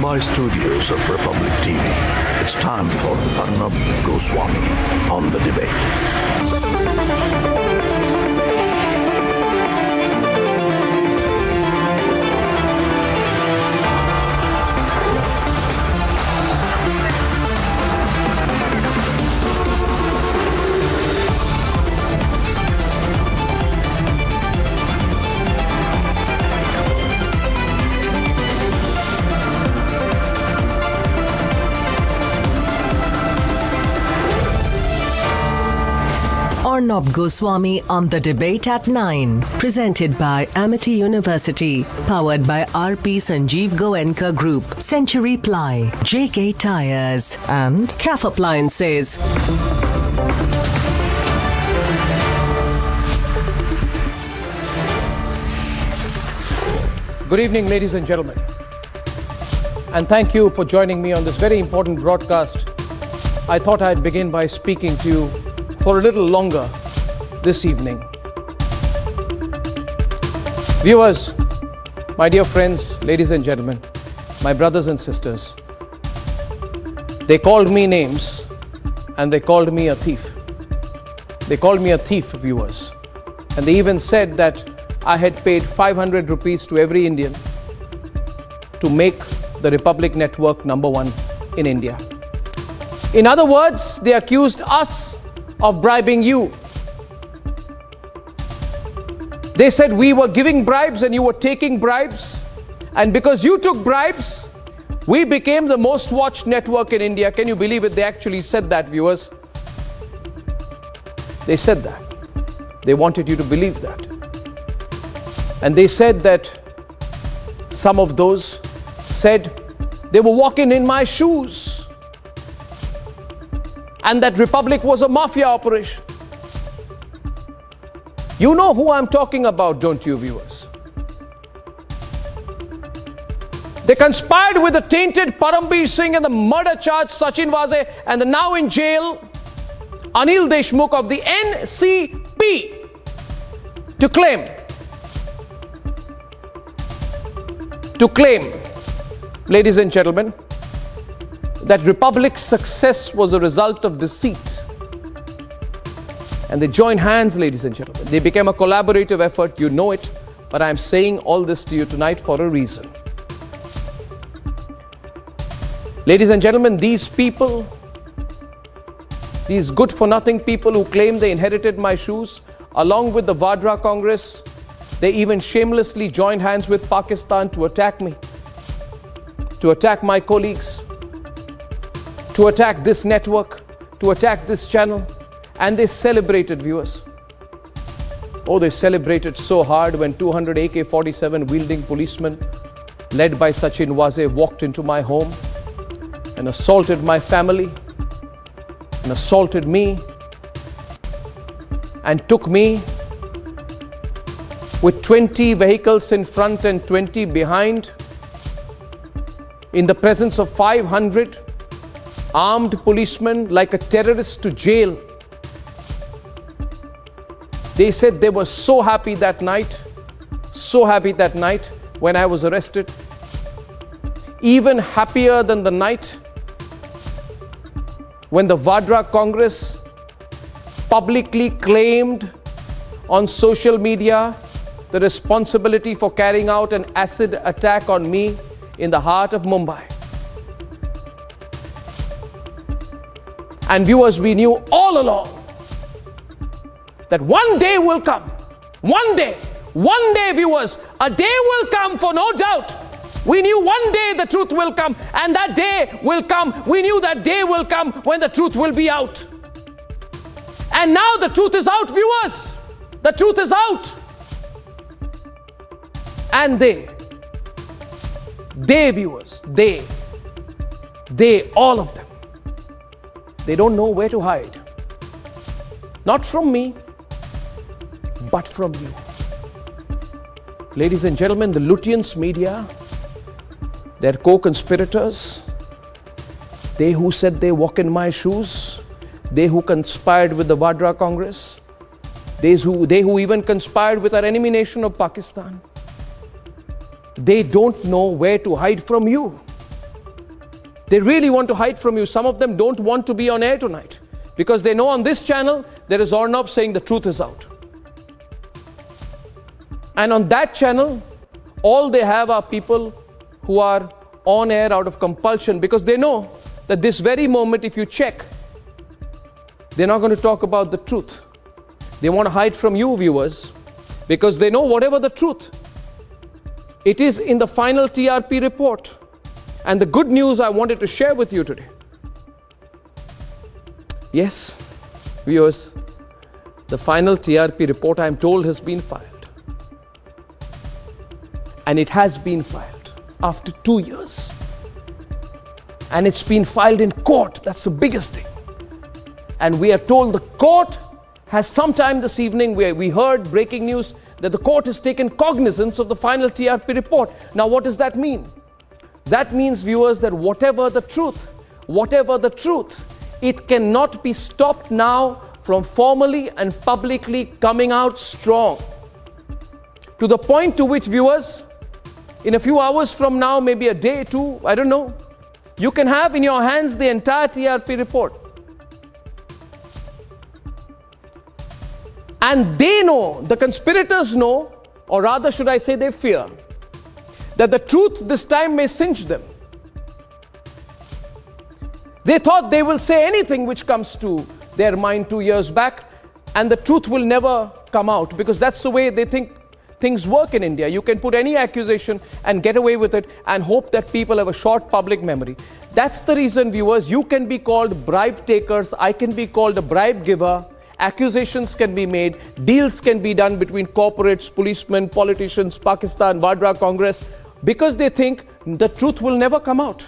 Mumbai studios of Republic TV, it's time for Arnab Goswami on the debate. Arnab Goswami on the debate at 9. Presented by Amity University. Powered by RP Sanjeev Goenka Group. Century Ply. JK Tires. And CAF Appliances. Good evening, ladies and gentlemen. And thank you for joining me on this very important broadcast. I thought I'd begin by speaking to you for a little longer this evening. Viewers, my dear friends, ladies and gentlemen, my brothers and sisters, they called me names and they called me a thief. They called me a thief, viewers. And they even said that I had paid 500 rupees to every Indian to make the Republic Network #1 in India. In other words, they accused us of bribing you. They said we were giving bribes and you were taking bribes. And because you took bribes, we became the most watched network in India. Can you believe it? They actually said that, viewers. They said that. They wanted you to believe that. And they said that some of those said they were walking in my shoes. And that Republic was a mafia operation. You know who I'm talking about, don't you, viewers? They conspired with the tainted Param Singh and the murder charge Sachin Vaze and the now in jail Anil Deshmukh of the NCP to claim, ladies and gentlemen, that Republic's success was a result of deceit. And they joined hands, ladies and gentlemen. They became a collaborative effort, you know it, but I'm saying all this to you tonight for a reason. Ladies and gentlemen, these people, these good-for-nothing people who claim they inherited my shoes, along with the Vadra Congress, they even shamelessly joined hands with Pakistan to attack me, to attack my colleagues, to attack this network, to attack this channel. And they celebrated, viewers. Oh, they celebrated so hard when 200 AK-47 wielding policemen led by Sachin Vaze walked into my home and assaulted my family and assaulted me and took me with 20 vehicles in front and 20 behind in the presence of 500 armed policemen like a terrorist to jail. They said they were so happy that night when I was arrested, even happier than the night when the Vadra Congress publicly claimed on social media the responsibility for carrying out an acid attack on me in the heart of Mumbai. And viewers, we knew all along that one day will come. One day, viewers, a day will come for no doubt. We knew one day the truth will come, and that day will come. We knew that day will come when the truth will be out. And now the truth is out, viewers. The truth is out. And they, viewers, they, all of them, they don't know where to hide. Not from me, but from you. Ladies and gentlemen, the Lutyens media, their co-conspirators, they who said they walk in my shoes, they who conspired with the Vadra Congress, they who even conspired with our enemy nation of Pakistan, they don't know where to hide from you. They really want to hide from you. Some of them don't want to be on air tonight because they know on this channel there is Arnab saying the truth is out. And on that channel, all they have are people who are on air out of compulsion because they know that this very moment, if you check, they're not going to talk about the truth. They want to hide from you, viewers, because they know whatever the truth, it is in the final TRP report. And the good news I wanted to share with you today. Yes, viewers, the final TRP report, I am told, has been filed. And it has been filed after 2 years. And it's been filed in court. That's the biggest thing. And we are told the court has sometime this evening, where we heard breaking news that the court has taken cognizance of the final TRP report. Now, what does that mean? That means, viewers, that whatever the truth, it cannot be stopped now from formally and publicly coming out strong. To the point to which, viewers, in a few hours from now, maybe a day, 2, I don't know, you can have in your hands the entire TRP report. And they know, the conspirators know, or rather should I say they fear, that the truth this time may cinch them. They thought they will say anything which comes to their mind 2 years back, and the truth will never come out, because that's the way they think things work in India. You can put any accusation and get away with it and hope that people have a short public memory. That's the reason, viewers, you can be called bribe takers, I can be called a bribe giver, accusations can be made, deals can be done between corporates, policemen, politicians, Pakistan, Vadra Congress, because they think the truth will never come out.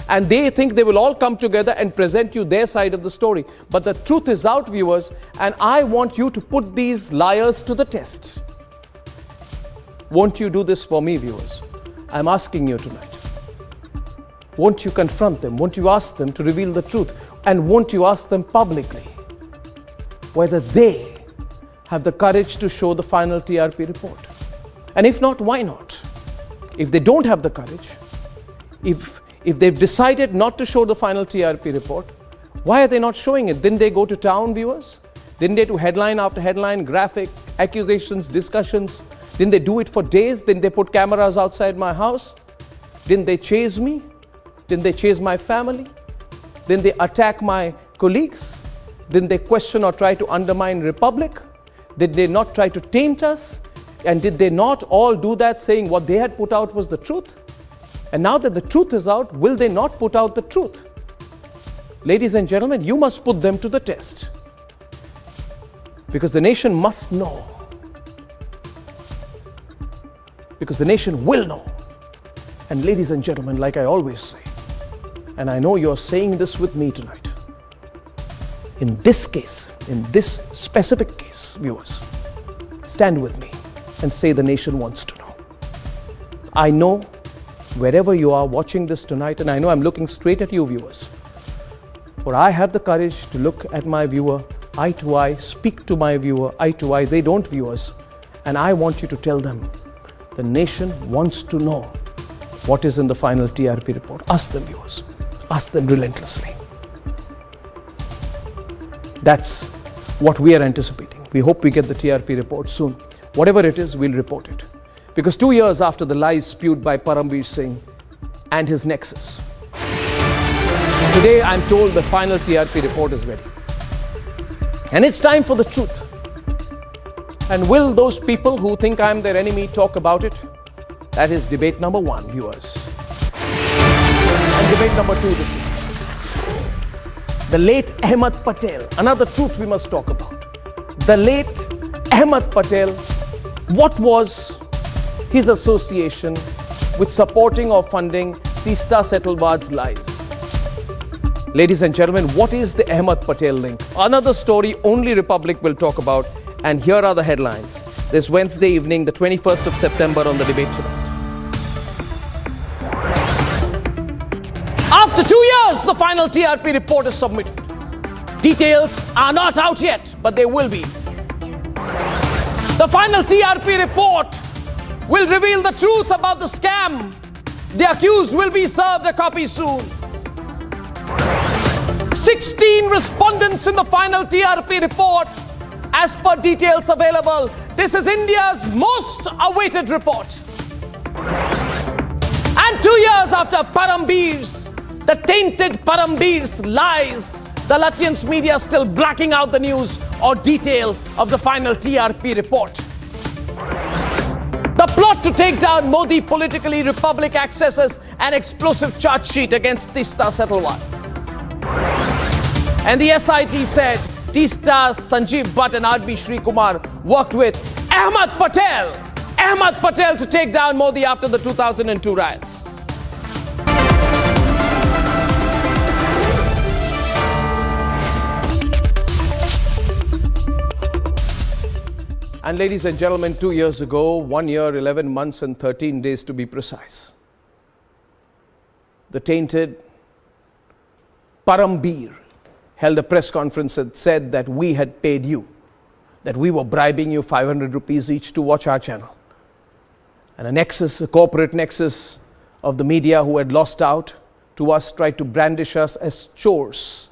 And they think they will all come together and present you their side of the story. But the truth is out, viewers, and I want you to put these liars to the test. Won't you do this for me, viewers? I'm asking you tonight. Won't you confront them? Won't you ask them to reveal the truth? And won't you ask them publicly whether they have the courage to show the final TRP report? And if not, why not? If they don't have the courage, if they've decided not to show the final TRP report, why are they not showing it? Didn't they go to town, viewers? Didn't they do headline after headline, graphic, accusations, discussions? Didn't they do it for days? Didn't they put cameras outside my house? Didn't they chase me? Didn't they chase my family? Didn't they attack my colleagues? Didn't they question or try to undermine Republic? Did they not try to taint us? And did they not all do that saying what they had put out was the truth? And now that the truth is out, will they not put out the truth? Ladies and gentlemen, you must put them to the test. Because the nation must know. Because the nation will know. And ladies and gentlemen, like I always say, and I know you're saying this with me tonight, in this case, in this specific case, viewers, stand with me and say the nation wants to know. I know wherever you are watching this tonight, and I know I'm looking straight at you, viewers, for I have the courage to look at my viewer eye to eye, speak to my viewer eye to eye. They don't, viewers, and I want you to tell them the nation wants to know what is in the final TRP report. Ask them, viewers. Ask them relentlessly. That's what we are anticipating. We hope we get the TRP report soon. Whatever it is, we'll report it. Because 2 years after the lies spewed by Param Singh and his nexus, today I'm told the final TRP report is ready. And it's time for the truth. And will those people who think I'm their enemy talk about it? That is debate number 1, viewers. And debate number 2 this evening. The late Ahmed Patel, another truth we must talk about. The late Ahmed Patel, what was his association with supporting or funding Tista Settlebard's lies? Ladies and gentlemen, what is the Ahmed Patel link? Another story only Republic will talk about, and here are the headlines this Wednesday evening, the 21st of September on the debate tonight. After 2 years, the final TRP report is submitted. Details are not out yet, but they will be. The final TRP report will reveal the truth about the scam The accused will be served a copy soon. 16 respondents in the final TRP report. As per details available, this is India's most awaited report. And 2 years after Parambir's, the tainted Parambir's lies, the Lutyens media still blacking out the news or detail of the final TRP report. The plot to take down Modi politically, Republic accesses an explosive charge sheet against Tista Setalwal. And the SIT said Tista's Sanjeev Bhatt and RB Sri Kumar worked with Ahmad Patel to take down Modi after the 2002 riots. And ladies and gentlemen, 2 years ago, 1 year, 11 months and 13 days to be precise, the tainted Parambir held a press conference and said that we had paid you, that we were bribing you 500 rupees each to watch our channel. And a corporate nexus of the media who had lost out to us tried to brandish us as chores.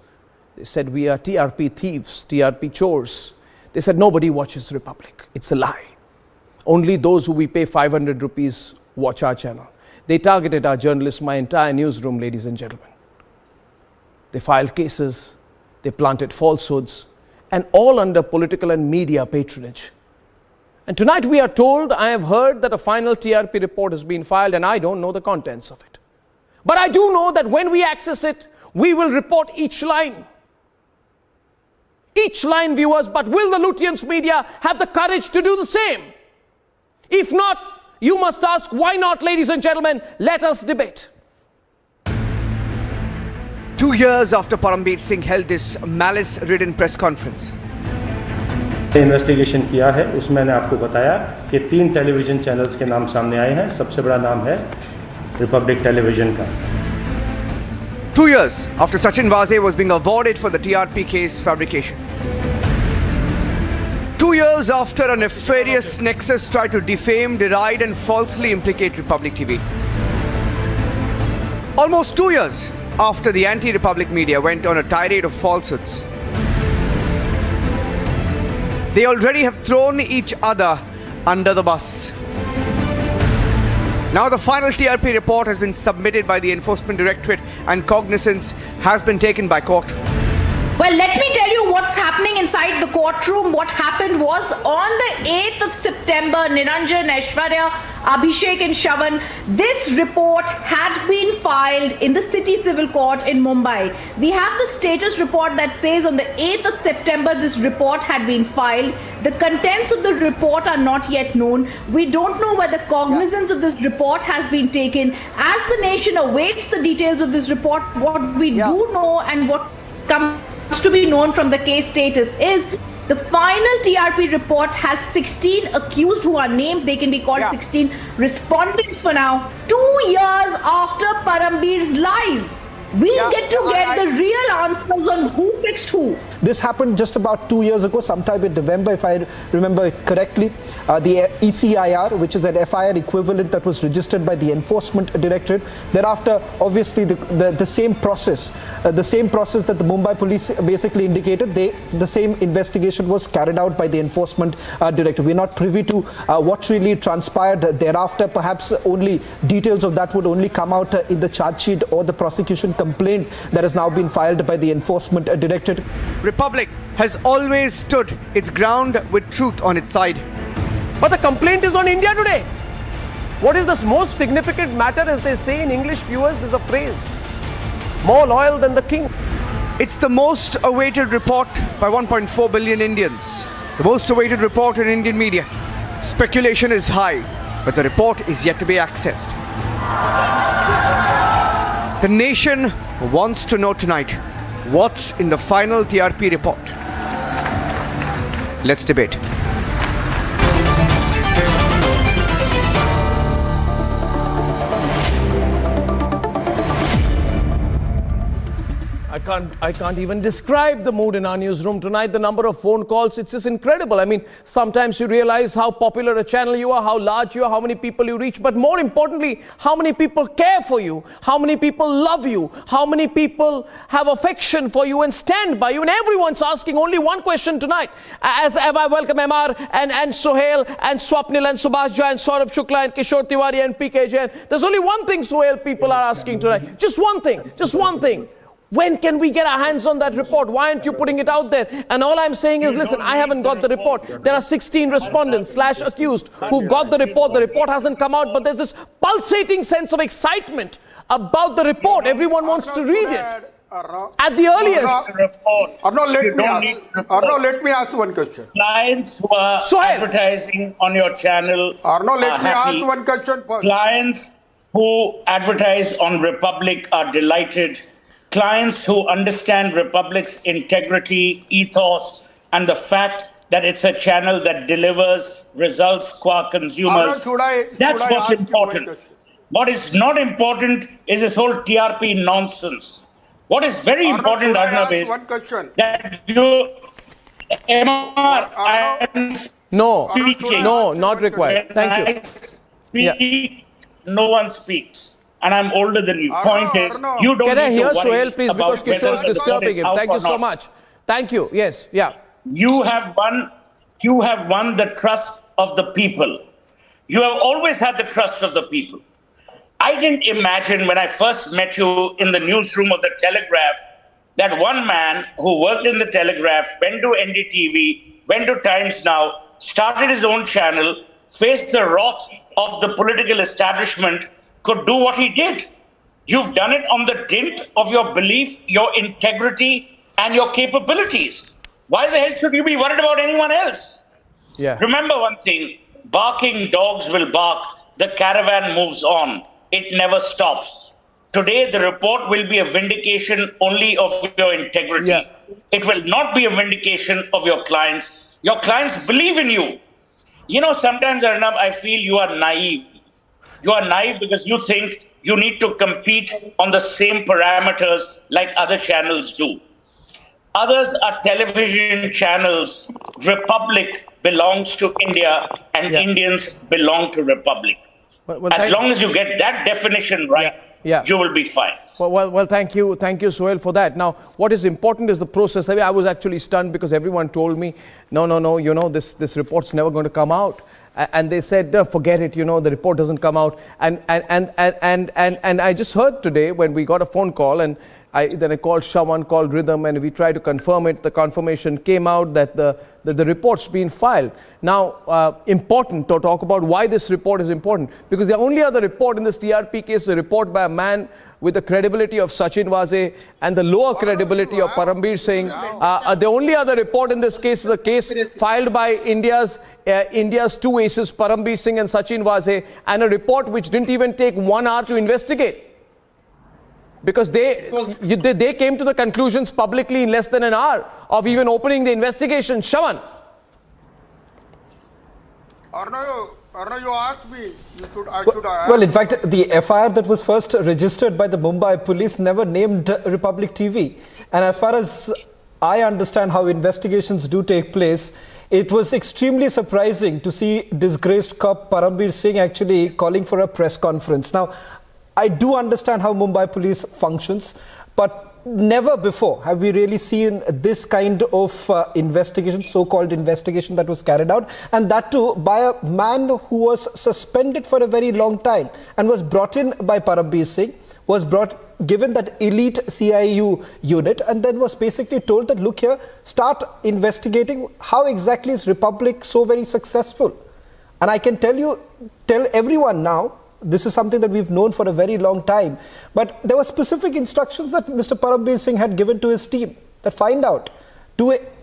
They said we are TRP thieves, TRP chores. They said nobody watches Republic. It's a lie. Only those who we pay 500 rupees watch our channel. They targeted our journalists, my entire newsroom, ladies and gentlemen. They filed cases, they planted falsehoods, and all under political and media patronage. And tonight we are told, I have heard that a final TRP report has been filed and I don't know the contents of it. But I do know that when we access it, we will report each line. Each line, viewers, but will the Lutyens media have the courage to do the same? If not, you must ask, why not, ladies and gentlemen? Let us debate. 2 years after Parambir Singh held this malice-ridden press conference, investigation किया है, उसमें मैंने आपको बताया कि 3 television channels के नाम सामने आए हैं. सबसे बड़ा नाम है रिपब्लिक टेलीविजन का. 2 years after Sachin Vaze was being awarded for the TRP case fabrication. 2 years after a nefarious nexus tried to defame, deride and falsely implicate Republic TV. Almost 2 years after the anti-Republic media went on a tirade of falsehoods. They already have thrown each other under the bus. Now the final TRP report has been submitted by the Enforcement Directorate and cognizance has been taken by court. Well, let me tell you what's happening inside the courtroom. What happened was on the 8th of September, Niranjan, Aishwarya, Abhishek and Shavan, this report had been filed in the City Civil Court in Mumbai. We have the status report that says on the 8th of September, this report had been filed. The contents of the report are not yet known. We don't know whether cognizance of this report has been taken. As the nation awaits the details of this report, what we do know and what comes to be known from the case status is the final TRP report has 16 accused who are named. They can be called 16 respondents for now. 2 years after Parambir's lies, we'll get the real answers on who fixed who. This happened just about 2 years ago, sometime in November, if I remember it correctly. The ECIR, which is an FIR equivalent that was registered by the Enforcement Directorate. Thereafter, obviously, the same process that the Mumbai police basically indicated, the same investigation was carried out by the Enforcement Directorate. We're not privy to what really transpired thereafter. Perhaps only details of that would only come out in the charge sheet or the prosecution complaint that has now been filed by the Enforcement Directorate. Republic has always stood its ground with truth on its side. But the complaint is on India today. What is the most significant matter, as they say in English, viewers? There's a phrase, more loyal than the king. It's the most awaited report by 1.4 billion Indians. The most awaited report in Indian media. Speculation is high, but the report is yet to be accessed. The nation wants to know tonight what's in the final TRP report. Let's debate. I can't even describe the mood in our newsroom tonight. The number of phone calls, it's just incredible. I mean, sometimes you realize how popular a channel you are, how large you are, how many people you reach, but more importantly, how many people care for you, how many people love you, how many people have affection for you and stand by you. And everyone's asking only one question tonight. As I welcome MR and Sohail and Swapnil and Subhash Jha and Saurabh Shukla and Kishore Tiwari and PK Jain. There's only one thing, Sohail, people are asking tonight. Just one thing, just one thing. When can we get our hands on that report? Why aren't you putting it out there? And all I'm saying is, listen, I haven't got the report. There are 16 respondents / accused who've got the report. The report hasn't come out, but there's this pulsating sense of excitement about the report. Everyone wants to read it at the earliest. Arnab, let me ask one question. Clients who are advertising on your channel Arnab, let me ask one question first. Clients who advertise on Republic are delighted. Clients who understand Republic's integrity, ethos, and the fact that it's a channel that delivers results to our consumers. That's what's important. What is not important is this whole TRP nonsense. What is very important, Arnab, is that you... No, not required. Thank you. No one speaks. And I'm older than you. Point is, you don't Can I need hear to worry Sohail, please, because Kishore is disturbing him. Thank you so much. Thank you. Yes, yeah. You have won the trust of the people. You have always had the trust of the people. I didn't imagine when I first met you in the newsroom of the Telegraph that one man who worked in the Telegraph, went to NDTV, went to Times Now, started his own channel, faced the wrath of the political establishment, could do what he did. You've done it on the dint of your belief, your integrity, and your capabilities. Why the hell should you be worried about anyone else? Yeah. Remember one thing, barking dogs will bark, the caravan moves on. It never stops. Today, the report will be a vindication only of your integrity. Yeah. It will not be a vindication of your clients. Your clients believe in you. You know, sometimes, Arnab, I feel you are naive. You are naive because you think you need to compete on the same parameters like other channels do. Others are television channels. Republic belongs to India and Indians belong to Republic. As long as you get that definition right, you will be fine. Well, thank you, Sohail, for that. Now, what is important is the process. I mean, I was actually stunned because everyone told me, no, you know, this report's never going to come out. And they said, forget it, you know, the report doesn't come out. And I just heard today when we got a phone call, and then I called someone called Rhythm, and we tried to confirm it. The confirmation came out that the report's been filed. Now, important to talk about why this report is important, because the only other report in this TRP case is a report by a man with the credibility of Sachin Vase and the lower credibility of Param Singh. The only other report in this case is a case filed by India's two aces, Param Singh and Sachin Vase, and a report which didn't even take 1 hour to investigate. Because they came to the conclusions publicly in less than an hour of even opening the investigation. Shaman. Arnab, you asked me. Well, in fact, the FIR that was first registered by the Mumbai police never named Republic TV. And as far as I understand how investigations do take place, it was extremely surprising to see disgraced cop Param Singh actually calling for a press conference. Now, I do understand how Mumbai police functions, but never before have we really seen this kind of investigation, so-called investigation that was carried out, and that too by a man who was suspended for a very long time and was brought in by Param Singh, given that elite CIU unit, and then was basically told that, look here, start investigating how exactly is Republic so very successful. And I can tell everyone now, this is something that we've known for a very long time, but there were specific instructions that Mr. Param Singh had given to his team that find out,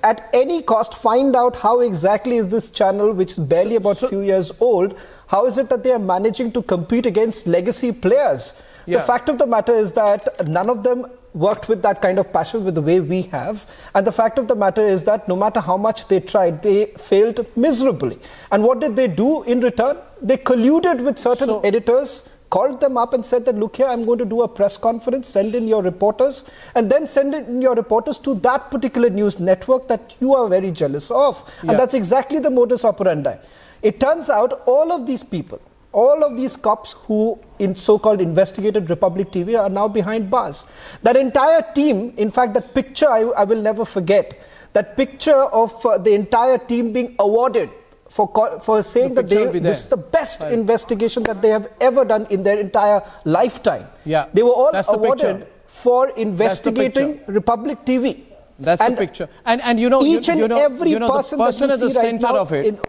at any cost, find out how exactly is this channel, which is barely about a few years old, how is it that they are managing to compete against legacy players? The fact of the matter is that none of them worked with that kind of passion with the way we have. And the fact of the matter is that no matter how much they tried, they failed miserably. And what did they do in return? They colluded with certain editors called them up and said that, look here, I'm going to do a press conference, send in your reporters, and then send in your reporters to that particular news network that you are very jealous of. Yeah. And that's exactly the modus operandi. It turns out all of these people, all of these cops who in so-called investigated Republic TV are now behind bars. That entire team, in fact, that picture I will never forget, that picture of the entire team being awarded for saying that this is the best investigation that they have ever done in their entire lifetime. Yeah. They were all That's the awarded picture. for investigating Republic TV. That's the picture. And you know, each and every person the person at the center of it,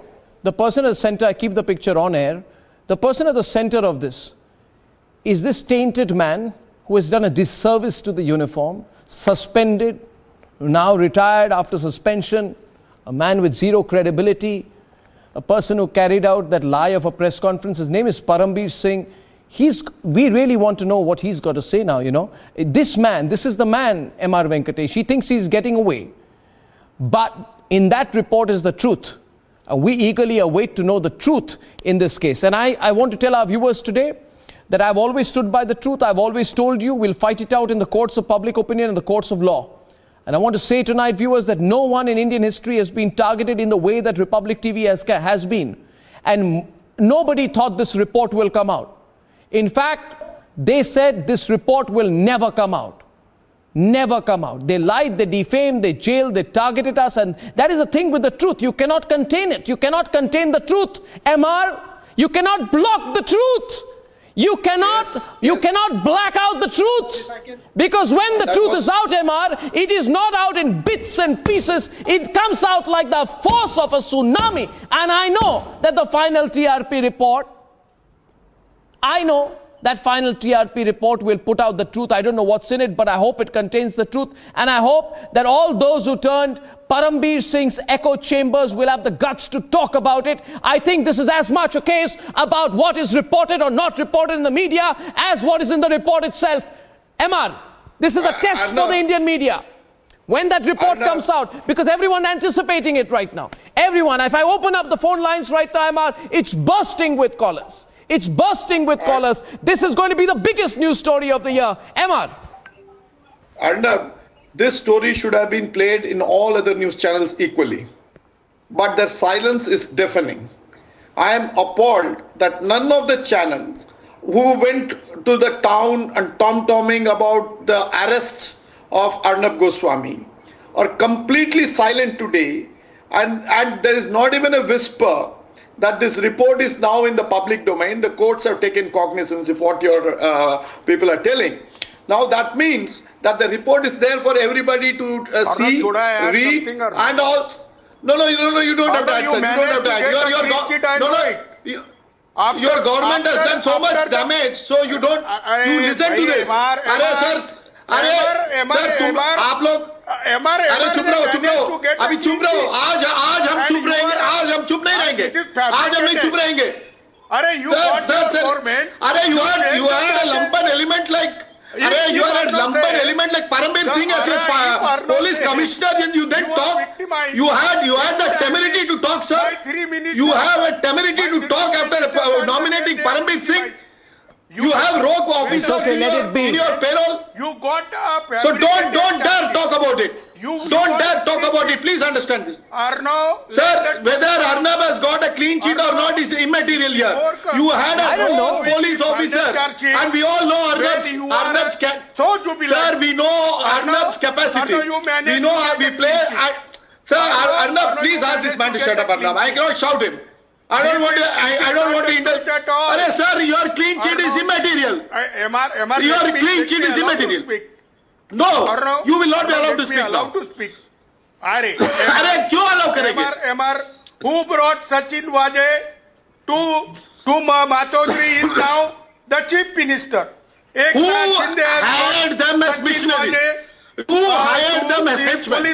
the person at the center, I keep the picture on air, the person at the center of this is this tainted man who has done a disservice to the uniform, suspended, now retired after suspension, a man with zero credibility, a person who carried out that lie of a press conference. His name is Param Singh. We really want to know what he's got to say now, you know. This man, this is the man, M.R. Venkatesh. He thinks he's getting away. But in that report is the truth. We eagerly await to know the truth in this case. And I want to tell our viewers today that I've always stood by the truth. I've always told you we'll fight it out in the courts of public opinion and the courts of law. And I want to say tonight, viewers, that no one in Indian history has been targeted in the way that Republic TV has been. And nobody thought this report will come out. In fact, they said this report will never come out. Never come out. They lied, they defamed, they jailed, they targeted us. And that is the thing with the truth. You cannot contain it. You cannot contain the truth. MR, you cannot block the truth. You cannot black out the truth. Because when the truth is out, MR, it is not out in bits and pieces. It comes out like the force of a tsunami. And I know that the final TRP report, will put out the truth. I don't know what's in it, but I hope it contains the truth. And I hope that all those who turned Param Singh's echo chambers will have the guts to talk about it. I think this is as much a case about what is reported or not reported in the media as what is in the report itself. MR, this is a test for the Indian media. When that report comes out, because everyone anticipating it right now. Everyone, if I open up the phone lines right now, MR, it's bursting with callers. It's bursting with callers. This is going to be the biggest news story of the year. MR. Arnab, this story should have been played in all other news channels equally. But their silence is deafening. I am appalled that none of the channels who went to the town and tom-tomming about the arrest of Arnab Goswami are completely silent today. And there is not even a whisper that this report is now in the public domain. The courts have taken cognizance of what your people are telling. Now that means that the report is there for everybody to see, read, and all. No, you don't have to add. You don't have to add. Your government has done so much damage, so you don't. You listen to this. आप लोग अरे चुप रहो अभी चुप रहो आज हम चुप रहेंगे आज हम चुप नहीं रहेंगे आज हम नहीं चुप रहेंगे अरे you had a lumpen element like Param Singh as a police commissioner and you then talk you had the temerity to talk, sir. You have a temerity to talk after nominating Param Singh. You have rogue officers in your payroll. You got so don't dare talk about it. Don't dare talk about it. Please understand this. Arnab, sir, whether Arnab has got a clean sheet or not is immaterial here. You had a rogue police officer, and we all know Arnab's sir, we know Arnab's capacity. We know how we play. Sir, Arnab, please ask this man to shut up, Arnab. I cannot shout him. I don't want to interrupt. Sir, your clean sheet is immaterial. Your clean sheet is immaterial. No, you will not be allowed to speak now. क्यों allow करेंगे? MR, who brought Sachin Waje to Matodri is now the chief minister. Who hired them as missionaries? Who hired them as henchmen?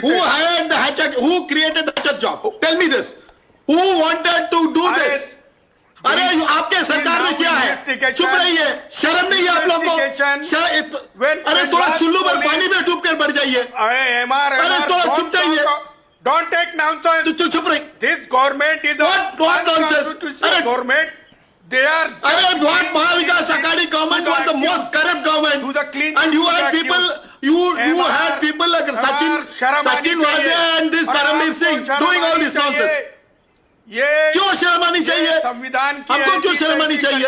Who hired the hatchet? Who created the hatchet job? Tell me this. Who wanted to do this? अरे आपके सरकार ने किया है चुप रहिए शर्म नहीं है आप लोगों को अरे थोड़ा चुल्लू पर पानी में डूब कर बढ़ जाइए अरे थोड़ा चुप जाइए Don't take nonsense. चुप रहिए This government is what nonsense? government. They are. I thought Mahavikas Akadi government was the most corrupt government. And you had people, you had people like Sachin Wazir and this Param Singh doing all this nonsense. क्यों शर्म आनी चाहिए? हमको क्यों शर्म आनी चाहिए?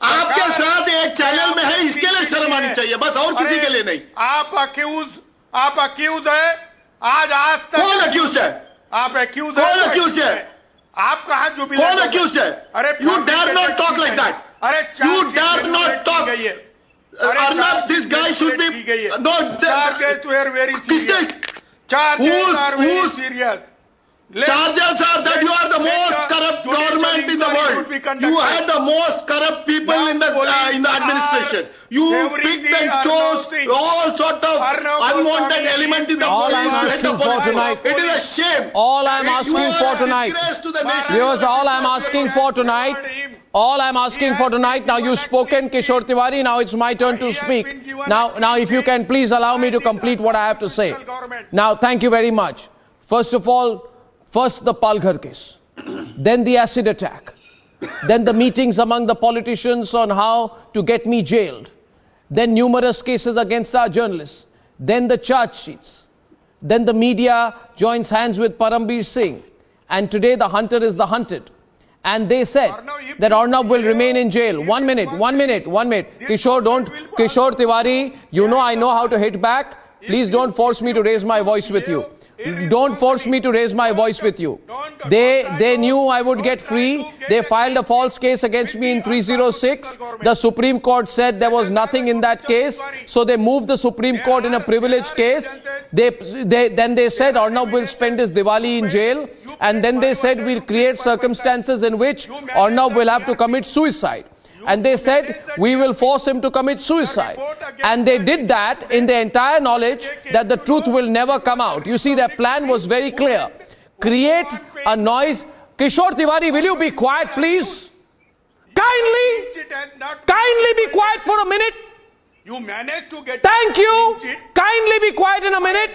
आपके साथ एक चैनल में है, इसके लिए शर्म आनी चाहिए, बस और किसी के लिए नहीं. आप अक्यूज है. आज तक कौन अक्यूज है? आप अक्यूज है. कौन अक्यूज है? आप कहाँ जो भी कौन अक्यूज है? अरे you dare not talk like that. अरे you dare not talk. Arnab, this guy should be no. Charges were very serious. Charges are very serious. Charges are that you are the most corrupt government in the world. You had the most corrupt people in the administration. You picked and chose all sort of unwanted element in the police to head the police. It is a shame. All I'm asking for tonight, viewers, all I'm asking for tonight, all I'm asking for tonight. Now you've spoken, Kishore Tiwari. Now it's my turn to speak. Now, if you can please allow me to complete what I have to say. Now, thank you very much. First of all. First the Palghar case, then the acid attack, then the meetings among the politicians on how to get me jailed, then numerous cases against our journalists, then the charge sheets, then the media joins hands with Param Singh, and today the hunter is the hunted. And they said that Arnab will remain in jail. 1 minute. Kishore Tiwari, you know I know how to hit back. Please don't force me to raise my voice with you. Don't force me to raise my voice with you. They knew I would get free. They filed a false case against me in 306. The Supreme Court said there was nothing in that case. So they moved the Supreme Court in a privilege case. Then they said Arnab will spend his Diwali in jail. And then they said we'll create circumstances in which Arnab will have to commit suicide. And they said, we will force him to commit suicide. And they did that in the entire knowledge that the truth will never come out. You see, their plan was very clear. Create a noise. Kishore Tiwari, will you be quiet, please? Kindly be quiet for a minute. You managed to get. Thank you. Kindly be quiet in a minute.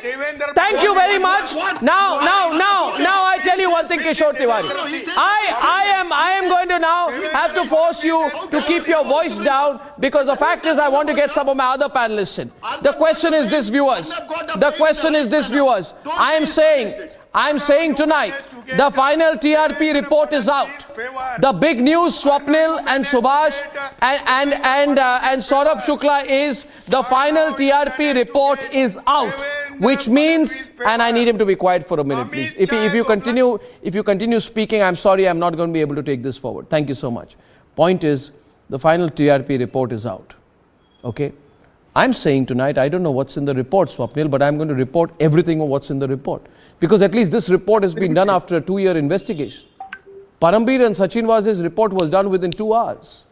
Thank you very much. Now I tell you one thing, Kishore Tiwari. I am going to now have to force you to keep your voice down because the fact is I want to get some of my other panelists in. The question is this, viewers. The question is this, viewers. I am saying tonight, the final TRP report is out. The big news, Swapnil and Subhash and Saurabh Shukla is the final TRP report is out, which means, and I need him to be quiet for a minute, please. If you continue speaking, I'm sorry, I'm not going to be able to take this forward. Thank you so much. Point is, the final TRP report is out. Okay? I'm saying tonight, I don't know what's in the report, Swapnil, but I'm going to report everything of what's in the report. Because at least this report has been done after a 2-year investigation. Parambir and Sachin Wazir's report was done within 2 hours.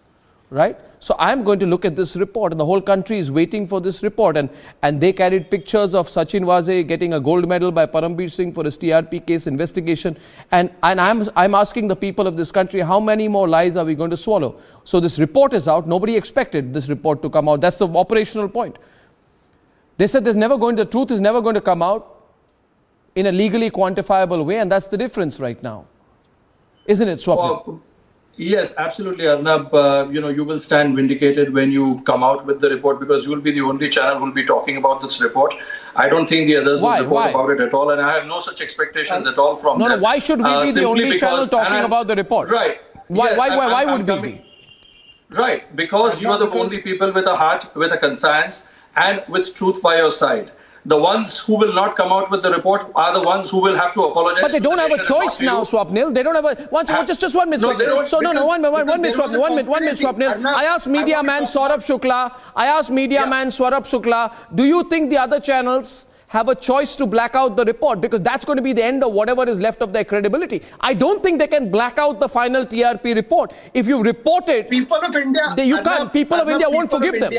Right? So I'm going to look at this report, and the whole country is waiting for this report. And they carried pictures of Sachin Wazir getting a gold medal by Param Singh for his TRP case investigation. And I'm asking the people of this country, how many more lies are we going to swallow? So this report is out. Nobody expected this report to come out. That's the operational point. They said the truth is never going to come out in a legally quantifiable way, and that's the difference right now. Isn't it, Swapnil? Yes, absolutely, Arnab. You will stand vindicated when you come out with the report because you will be the only channel who will be talking about this report. I don't think the others will report about it at all, and I have no such expectations at all from them. No, why should we be the only channel talking about the report? Right. Why would we be? Right, because you are the only people with a heart, with a conscience, and with truth by your side. The ones who will not come out with the report are the ones who will have to apologize. But they don't have a choice now, Swapnil. They don't have a... Just 1 minute, Swapnil. One minute, Swapnil. I asked media man Saurabh Shukla, do you think the other channels have a choice to black out the report? Because that's going to be the end of whatever is left of their credibility. I don't think they can black out the final TRP report. If you report it... People of India... You can't. People of India won't forgive them.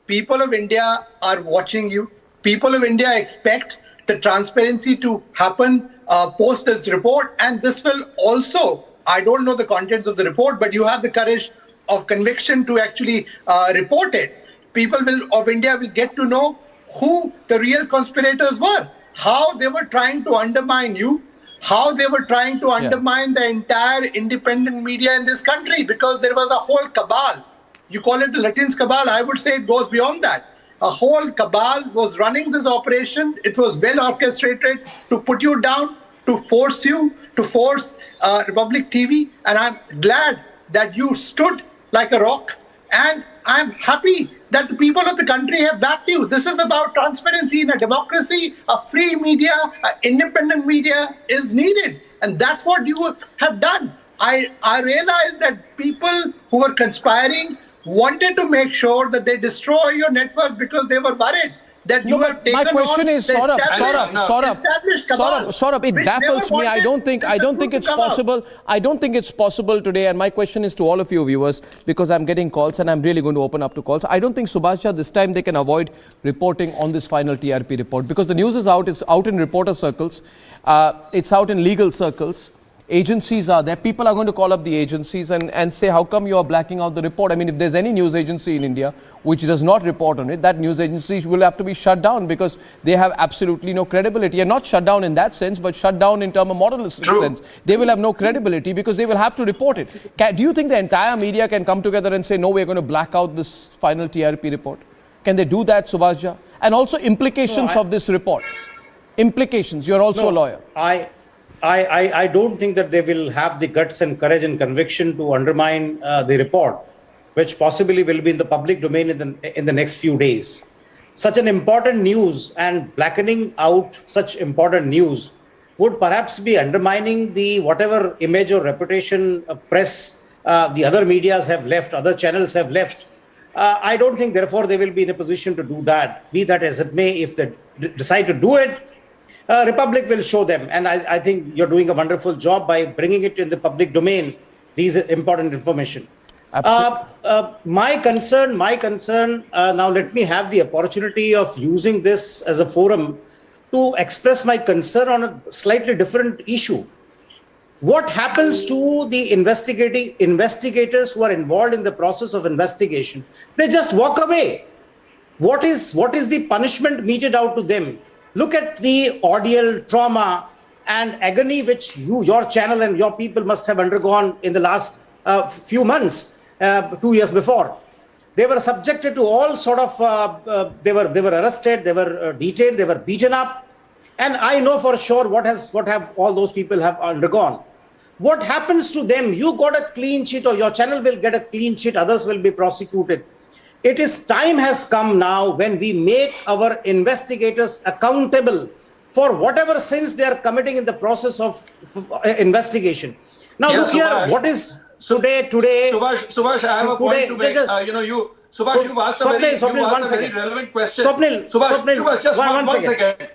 People of India are watching you. People of India expect the transparency to happen post this report, and this will also, I don't know the contents of the report, but you have the courage of conviction to actually report it. People of India will get to know who the real conspirators were, how they were trying to undermine you, how they were trying to undermine the entire independent media in this country, because there was a whole cabal. You call it the Latin's cabal. I would say it goes beyond that. A whole cabal was running this operation. It was well orchestrated to put you down, to force Republic TV. And I'm glad that you stood like a rock. And I'm happy that the people of the country have backed you. This is about transparency in a democracy. A free media, independent media is needed. And that's what you have done. I realize that people who were conspiring wanted to make sure that they destroy your network because they were worried that you have taken my question is, Saurabh, it baffles me. I don't think it's possible. I don't think it's possible today. And my question is to all of you viewers, because I'm getting calls and I'm really going to open up to calls. I don't think, Subhasha, this time they can avoid reporting on this final TRP report, because the news is out. It's out in reporter circles. It's out in legal circles. Agencies are there. People are going to call up the agencies and say, how come you are blacking out the report? I mean, if there's any news agency in India which does not report on it, that news agency will have to be shut down, because they have absolutely no credibility. And not shut down in that sense, but shut down in terms of moralistic sense. They will have no credibility because they will have to report it. Do you think the entire media can come together and say, no, we're going to black out this final TRP report? Can they do that, Subhasha? And also implications of this report. Implications. You're also a lawyer. I don't think that they will have the guts and courage and conviction to undermine the report, which possibly will be in the public domain in the next few days. Such an important news and blackening out such important news would perhaps be undermining the whatever image or reputation press the other medias have left, other channels have left. I don't think, therefore, they will be in a position to do that. Be that as it may, if they decide to do it, Republic will show them, and I think you're doing a wonderful job by bringing it in the public domain, these important information. My concern, now let me have the opportunity of using this as a forum to express my concern on a slightly different issue. What happens to the investigators who are involved in the process of investigation? They just walk away. What is the punishment meted out to them? Look at the ordeal, trauma, and agony which your channel and your people must have undergone in the last few months, 2 years before. They were subjected to all sort of, they were arrested, they were detained, they were beaten up. And I know for sure what have all those people have undergone. What happens to them? You got a clean sheet, or your channel will get a clean sheet, others will be prosecuted. Time has come now when we make our investigators accountable for whatever sins they are committing in the process of investigation. Now look here, what is today? Subhash, I have a point to make. Subhash, you've asked a very relevant question. Subhash, just one second.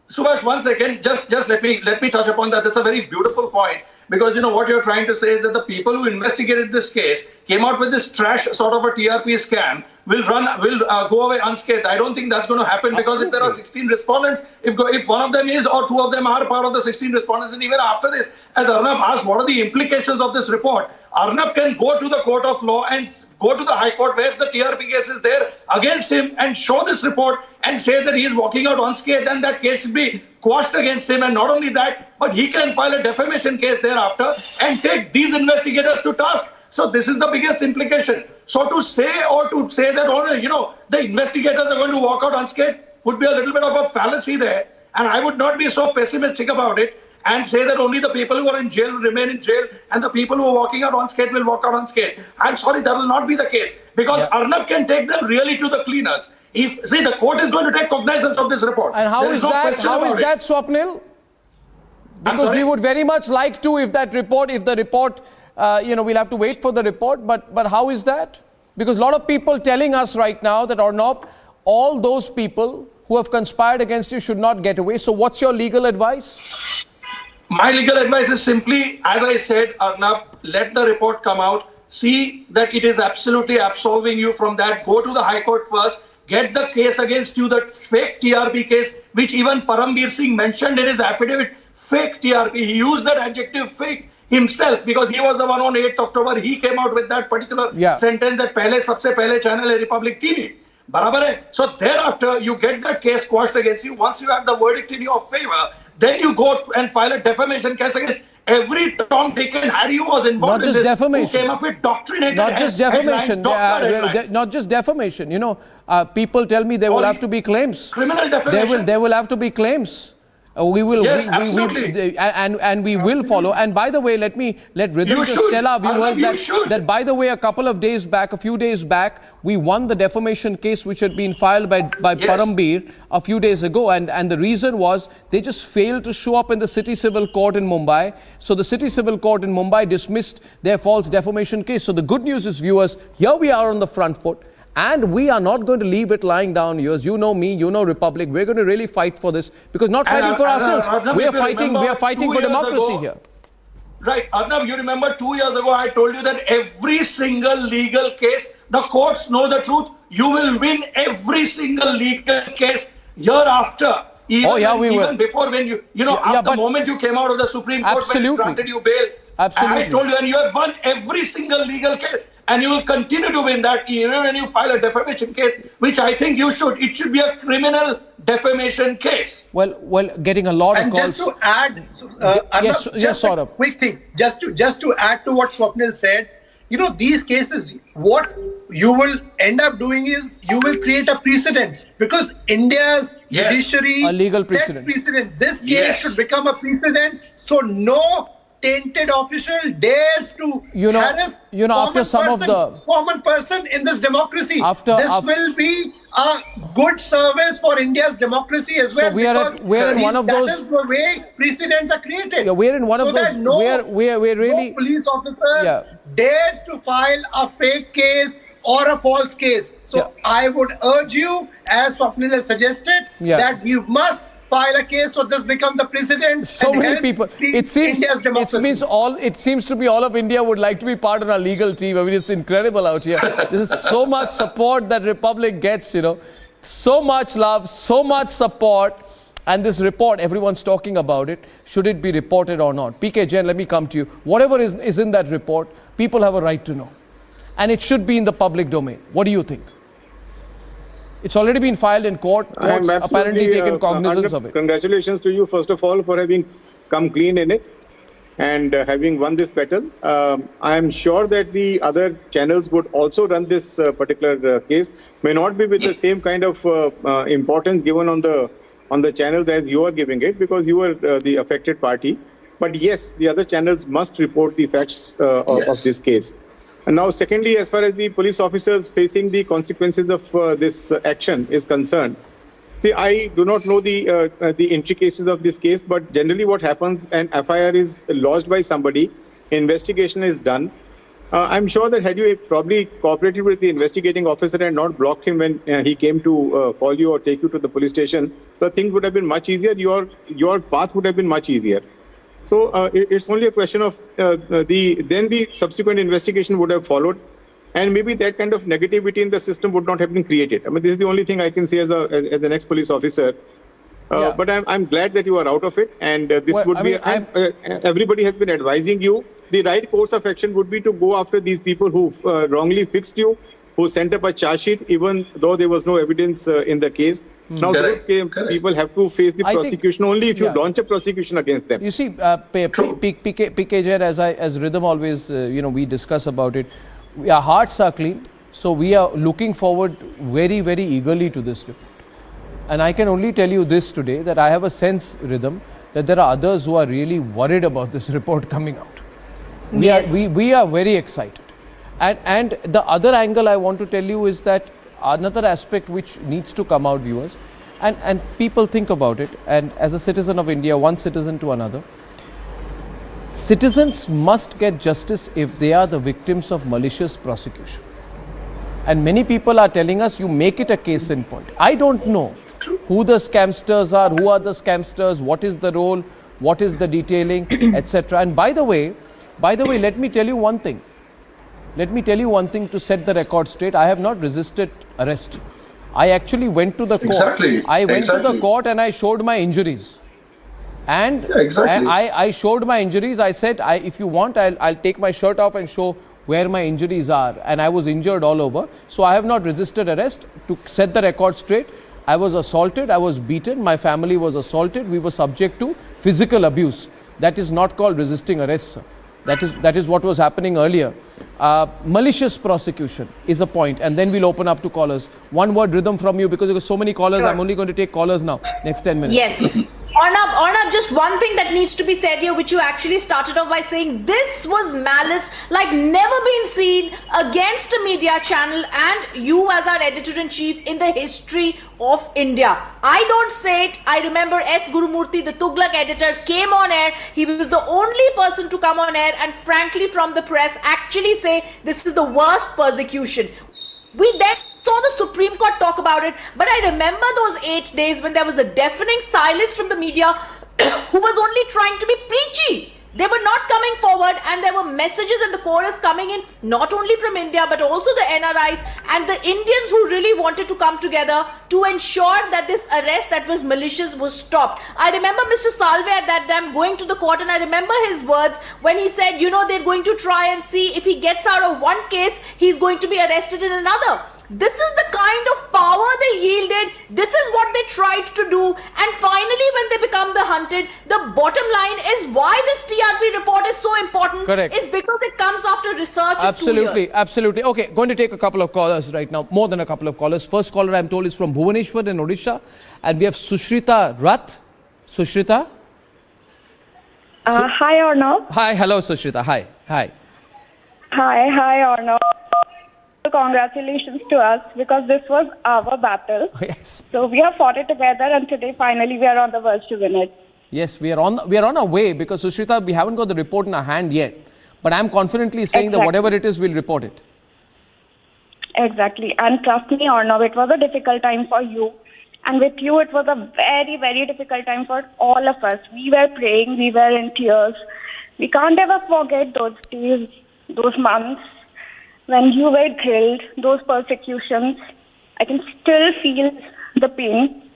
Subhash, 1 second. Just let me touch upon that. That's a very beautiful point. Because, what you're trying to say is that the people who investigated this case came out with this trash sort of a TRP scam will go away unscathed. I don't think that's going to happen, because if there are 16 respondents, if one of them is or two of them are part of the 16 respondents, and even after this, as Arnab asked, what are the implications of this report? Arnab can go to the court of law and go to the High Court where the TRP case is there against him and show this report and say that he is walking out unscathed, and that case should be quashed against him. And not only that, but he can file a defamation case thereafter and take these investigators to task. So this is the biggest implication. So to say that, the investigators are going to walk out unscathed would be a little bit of a fallacy there. And I would not be so pessimistic about it and say that only the people who are in jail will remain in jail and the people who are walking out unscathed will walk out unscathed. I'm sorry, that will not be the case, because Arnab can take them really to the cleaners. The court is going to take cognizance of this report. And how is that, Swapnil? Because we would very much like to, if the report, we'll have to wait for the report, but how is that? Because a lot of people telling us right now that, Arnab, all those people who have conspired against you should not get away. So what's your legal advice? My legal advice is simply, as I said, Arnab, let the report come out, see that it is absolutely absolving you from that, go to the High Court first, get the case against you, that fake TRP case, which even Param Singh mentioned in his affidavit, fake TRP. He used that adjective fake himself, because he was the one on 8th October, he came out with that particular sentence that sabse pehle channel hai Republic TV. Barabar hai? So thereafter, you get that case quashed against you. Once you have the verdict in your favor, then you go and file a defamation case against every Tom, Dick and Harry who was involved in this, defamation. who came up with doctrinated not just defamation, not just defamation. You know, people tell me there will have to be claims. Criminal defamation. There will have to be claims. We will, yes, absolutely. And we will follow. And by the way, let Rhythm just tell our viewers that by the way, a few days back, we won the defamation case which had been filed by Param a few days ago. And the reason was they just failed to show up in the City Civil Court in Mumbai. So the City Civil Court in Mumbai dismissed their false defamation case. So the good news is, viewers, here we are on the front foot. And we are not going to leave it lying down, viewers. You know me, you know Republic. We're going to really fight for this, because not fighting for ourselves. We are fighting for democracy here. Right, Arnab, you remember 2 years ago I told you that every single legal case, the courts know the truth. You will win every single legal case hereafter. Even before, when the moment you came out of the Supreme Court, when it granted you bail. Absolutely. I told you, and you have won every single legal case, and you will continue to win that even when you file a defamation case, which I think you should. It should be a criminal defamation case. Well, getting a lot of calls. And just to add, yes, Saurabh. Quick thing, just to add to what Swapnil said, these cases, what you will end up doing is you will create a precedent, because India's judiciary a legal sets precedent. This case should become a precedent, so no tainted official dares to harass common person in this democracy. This will be a good service for India's democracy as well. So we're in one of those. That is the way precedents are created. Yeah, we're in one of those. That no police officer dares to file a fake case or a false case. So I would urge you, as Swapnil has suggested, that you must file a case so this becomes the precedent. So many people. It seems to be all of India would like to be part of our legal team. I mean, it's incredible out here. This is so much support that Republic gets, So much love, so much support. And this report, everyone's talking about it. Should it be reported or not? PK Jain, let me come to you. Whatever is in that report, people have a right to know. And it should be in the public domain. What do you think? It's already been filed in court. Courts apparently taken cognizance of it. Congratulations to you, first of all, for having come clean in it and having won this battle. I am sure that the other channels would also run this particular case. May not be with the same kind of importance given on the channels as you are giving it, because you are the affected party. But yes, the other channels must report the facts of this case. And now, secondly, as far as the police officers facing the consequences of this action is concerned, see, I do not know the intricacies of this case, but generally what happens, an FIR is lodged by somebody, investigation is done. I'm sure that had you probably cooperated with the investigating officer and not blocked him when he came to call you or take you to the police station, the thing would have been much easier. Your path would have been much easier. So it's only a question of the subsequent investigation would have followed, and maybe that kind of negativity in the system would not have been created. I mean, this is the only thing I can say as an ex-police officer. But I'm glad that you are out of it, and this would be. Everybody has been advising you. The right course of action would be to go after these people who wrongly fixed you, who sent up a charge sheet, even though there was no evidence in the case. Now, those people have to face the prosecution only if you launch a prosecution against them. You see, PK Jain, as Rhythm always, we discuss about it. Our hearts are clean, so we are looking forward very, very eagerly to this report. And I can only tell you this today, that I have a sense, Rhythm, that there are others who are really worried about this report coming out. We are very excited. And the other angle I want to tell you is that another aspect which needs to come out, viewers, and people think about it, and as a citizen of India, one citizen to another, citizens must get justice if they are the victims of malicious prosecution. And many people are telling us, you make it a case in point. I don't know who the scamsters are, who are the scamsters, what is the role, what is the detailing, etc. And by the way, let me tell you one thing. Let me tell you one thing to set the record straight. I have not resisted arrest. I actually went to the court. I went to the court and I showed my injuries. And I showed my injuries. I said, if you want, I'll take my shirt off and show where my injuries are. And I was injured all over. So I have not resisted arrest. To set the record straight, I was assaulted, I was beaten, my family was assaulted, we were subject to physical abuse. That is not called resisting arrest, sir. That is what was happening earlier. Malicious prosecution is a point, and then we'll open up to callers. One word rhythm from you, because there were so many callers. I'm only going to take callers now. Next 10 minutes. Yes. Arnab, just one thing that needs to be said here, which you actually started off by saying, this was malice like never been seen against a media channel and you as our editor-in-chief in the history of India. I don't say it. I remember S. Gurumurthy, the Tughlaq editor, came on air. He was the only person to come on air and frankly from the press actually say this is the worst persecution. We then saw the Supreme Court talk about it, but I remember those 8 days when there was a deafening silence from the media who was only trying to be preachy. They were not coming forward, and there were messages in the chorus coming in not only from India but also the NRIs and the Indians who really wanted to come together to ensure that this arrest that was malicious was stopped. I remember Mr. Salve at that time going to the court, and I remember his words when he said, you know, they're going to try and see if he gets out of one case, he's going to be arrested in another. This is the kind of power they yielded. This is what they tried to do. And finally, when they become the hunted, the bottom line is why this TRP report is so important. Correct. Is because it comes after research Absolutely, of 2 years. absolutely. Okay, going to take a couple of callers right now. More than a couple of callers. First caller, I'm told, is from Bhubaneswar in Odisha. And we have Sushrita Rath. Sushrita? Hi, Arnab. Hi, hello, Sushrita. Hi. Hi, Arnab. Congratulations to us, because this was our battle. Yes. So we have fought it together, and today finally we are on the verge to win it. Yes, we are on our way, because Sushrita, we haven't got the report in our hand yet. But I'm confidently saying that whatever it is, we'll report it. Exactly. And trust me, Arnab, it was a difficult time for you. And with you, it was a very, very difficult time for all of us. We were praying, we were in tears. We can't ever forget those days, those months, when you were killed, those persecutions. I can still feel the pain.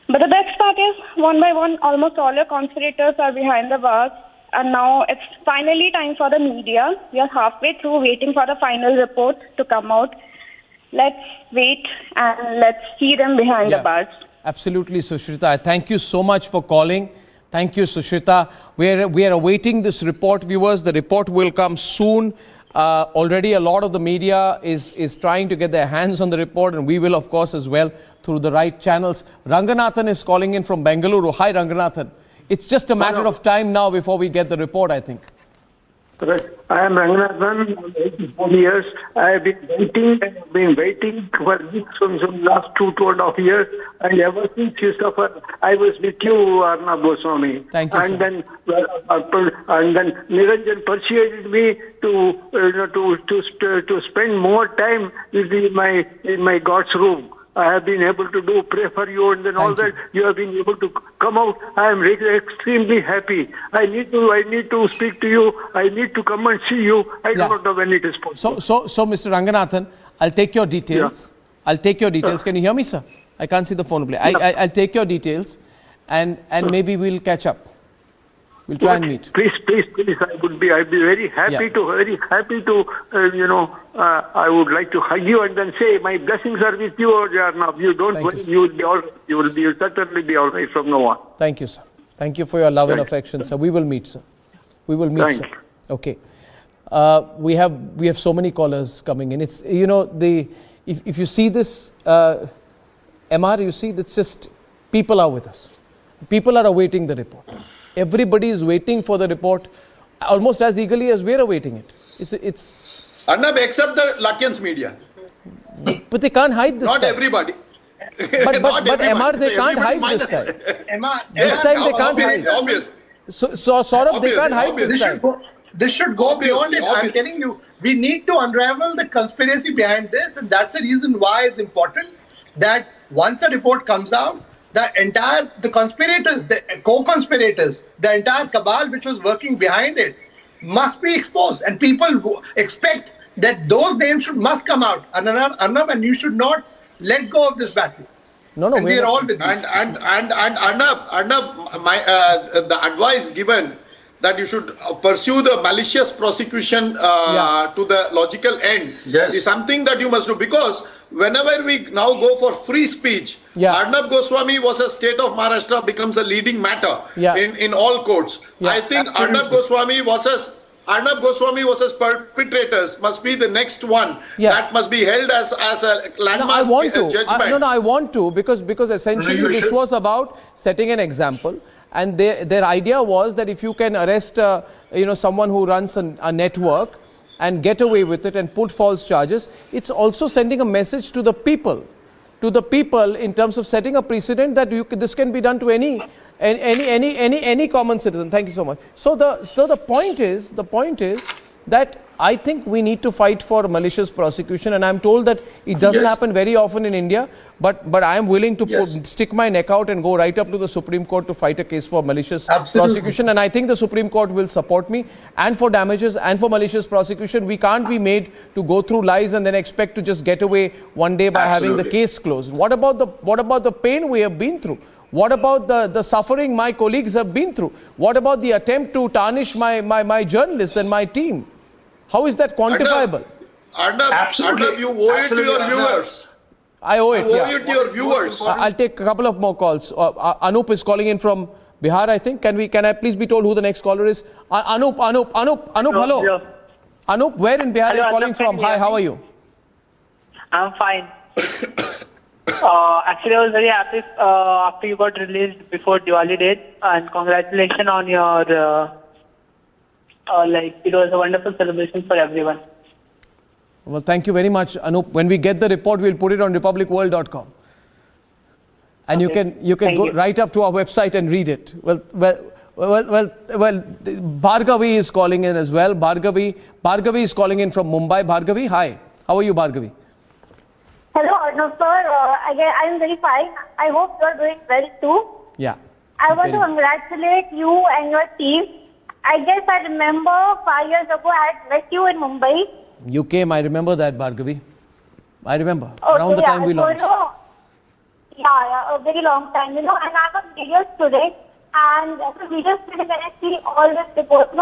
But the best part is, one by one, almost all your conspirators are behind the bars. And now it's finally time for the media. We are halfway through waiting for the final report to come out. Let's wait and let's see them behind the bars. Absolutely, Sushrita. I thank you so much for calling. Thank you, Sushrita. We are awaiting this report, viewers. The report will come soon. Already a lot of the media is trying to get their hands on the report, and we will, of course, as well, through the right channels. Ranganathan is calling in from Bengaluru. Hi, Ranganathan. It's just a matter of time now before we get the report, I think. Correct. I am Ranganathan. I'm 84 years. I have been waiting for this from the last 2.5 years. And ever since you suffered, I was with you, Arnab Goswami. Thank you, and then Niranjan persuaded me to spend more time in my God's room. I have been able to pray for you, and then all that you have been able to come out. I am extremely happy. I need to speak to you. I need to come and see you. I do not know when it is possible. So, Mr. Ranganathan, I'll take your details. Yeah. I'll take your details. Can you hear me, sir? I can't see the phone play. I'll take your details, and maybe we'll catch up. We'll try and meet. Please. I'd be very happy to. I would like to hug you and then say my blessings are with you, Arnab. You don't worry. You will be all right. You'll certainly be all right from now on. Thank you, sir. Thank you for your love and affection, sir. We will meet, sir. We will meet, sir. Okay. We have so many callers coming in. It's if you see this, MR, you see that's just people are with us. People are awaiting the report. Everybody is waiting for the report almost as eagerly as we're awaiting it. It's Arnab, except the Luckians media. But they can't hide this Not time. everybody. But MR, they can't hide this time. This time they can't hide. Obvious. So Saurabh, they can't hide this time. This should go beyond it. I'm telling you, we need to unravel the conspiracy behind this, and that's the reason why it's important that once a report comes out, the conspirators, the co-conspirators, the entire cabal which was working behind it must be exposed, and people expect that those names must come out. Arnab, and you should not let go of this battle. No, and we are all with you. And Arnab, the advice given that you should pursue the malicious prosecution to the logical end is something that you must do, because whenever we now go for free speech, Arnab Goswami versus State of Maharashtra becomes a leading matter in all courts. I think Arnab Goswami versus perpetrators must be the next one that must be held as a landmark judgment. I want to because essentially this was about setting an example, and their idea was that if you can arrest someone who runs a network and get away with it and put false charges, it's also sending a message to the people in terms of setting a precedent that this can be done to any common citizen. Thank you so much. So the point is that I think we need to fight for malicious prosecution, and I'm told that it doesn't happen very often in India, but I am willing to stick my neck out and go right up to the Supreme Court to fight a case for malicious prosecution, and I think the Supreme Court will support me, and for damages and for malicious prosecution. We can't be made to go through lies and then expect to just get away one day by having the case closed. What about the pain we have been through? What about the suffering my colleagues have been through? What about the attempt to tarnish my journalists and my team? How is that quantifiable? Arnab, you owe it to your viewers. I owe it. You owe it to your viewers. I'll take a couple of more calls. Anup is calling in from Bihar, I think. Can I please be told who the next caller is? Anup, hello. Yeah. Anup, where in Bihar are you calling from? Hi, how are you? I'm fine. Actually, I was very happy after you got released before Diwali date, and congratulations on your it was a wonderful celebration for everyone. Well, thank you very much, Anup. When we get the report, we'll put it on republicworld.com. And you can go right up to our website and read it. Well, Bhargavi is calling in as well. Bhargavi is calling in from Mumbai. Bhargavi, hi. How are you, Bhargavi? Hello, Arnab sir. I am very fine. I hope you are doing well too. Yeah. I want to congratulate you and your team. I guess I remember 5 years ago I had met you in Mumbai. You came, I remember that, Bhargavi. I remember. Around the time we launched. A very long time, and I'm a media student, and as a media student, when I see all this reports,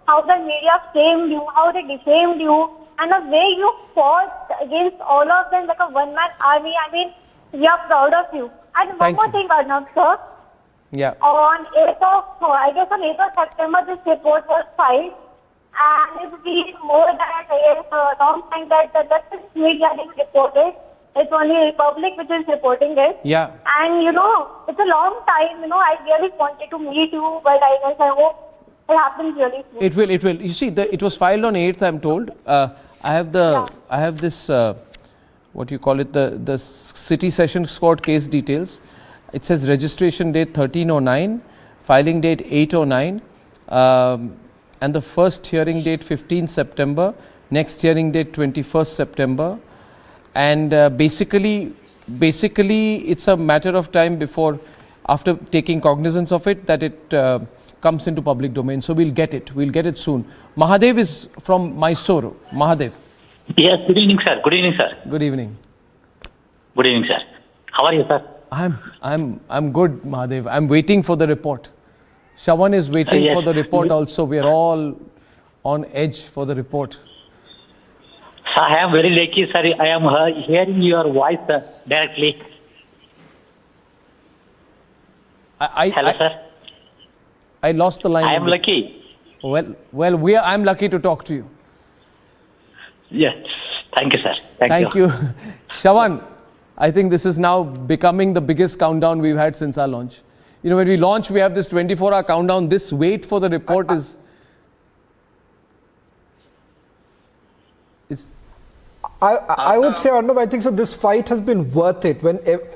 how the media framed you, how they defamed you, and the way you fought against all of them like a one-man army. I mean, we are proud of you. And one more thing, Arnab sir. Yeah. On 8th of September, this report was filed, and it's been more than a long time that the media didn't report it. It's only Republic which is reporting it. Yeah. And it's a long time. I really wanted to meet you, but I guess I hope it happens really soon. It will. You see, it was filed on 8th. I'm told. I have this. What you call it? The City Sessions Court case details. It says registration date 1309, filing date 809, and the first hearing date 15 September, next hearing date 21st September, and basically it's a matter of time after taking cognizance of it, that it comes into public domain. So we'll get it soon. Mahadev is from Mysuru. Mahadev. Yes, good evening, sir. Good evening, sir. Good evening. Good evening, sir. How are you, sir? I'm good, Mahadev. I'm waiting for the report. Shawan is waiting for the report also. We are all on edge for the report. Sir, I am very lucky, sir. I am hearing your voice directly. Hello, sir. I lost the line. I am lucky. Well, I'm lucky to talk to you. Yes. Thank you, sir. Thank you. Shawan, I think this is now becoming the biggest countdown we've had since our launch. When we launch, we have this 24-hour countdown. This wait for the report is... I would say, Arnab, I think so this fight has been worth it.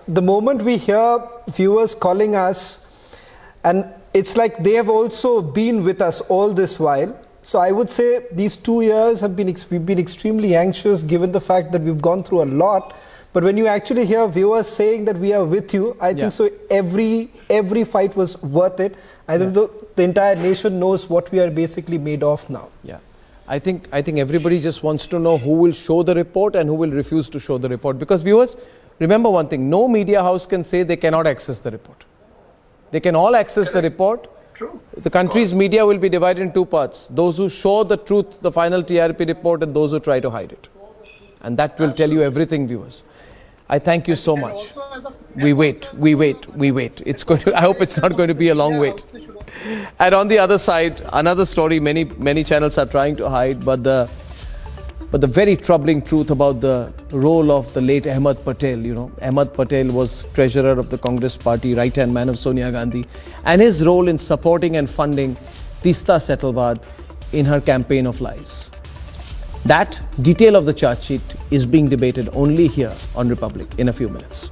The moment we hear viewers calling us, and it's like they have also been with us all this while. So I would say these 2 years we've been extremely anxious given the fact that we've gone through a lot. But when you actually hear viewers saying that we are with you, I think so every fight was worth it. I think the entire nation knows what we are basically made of now. Yeah. I think everybody just wants to know who will show the report and who will refuse to show the report. Because viewers, remember one thing, no media house can say they cannot access the report. They can all access the report. True. The country's media will be divided in two parts. Those who show the truth, the final TRP report, and those who try to hide it. And that will tell you everything, viewers. I thank you so much. We wait. It's going to, I hope it's not going to be a long wait. And on the other side, another story many channels are trying to hide, but the very troubling truth about the role of the late Ahmed Patel. You know, Ahmed Patel was treasurer of the Congress party, right-hand man of Sonia Gandhi, and his role in supporting and funding Tista Setalvad in her campaign of lies. That detail of the charge sheet is being debated only here on Republic in a few minutes.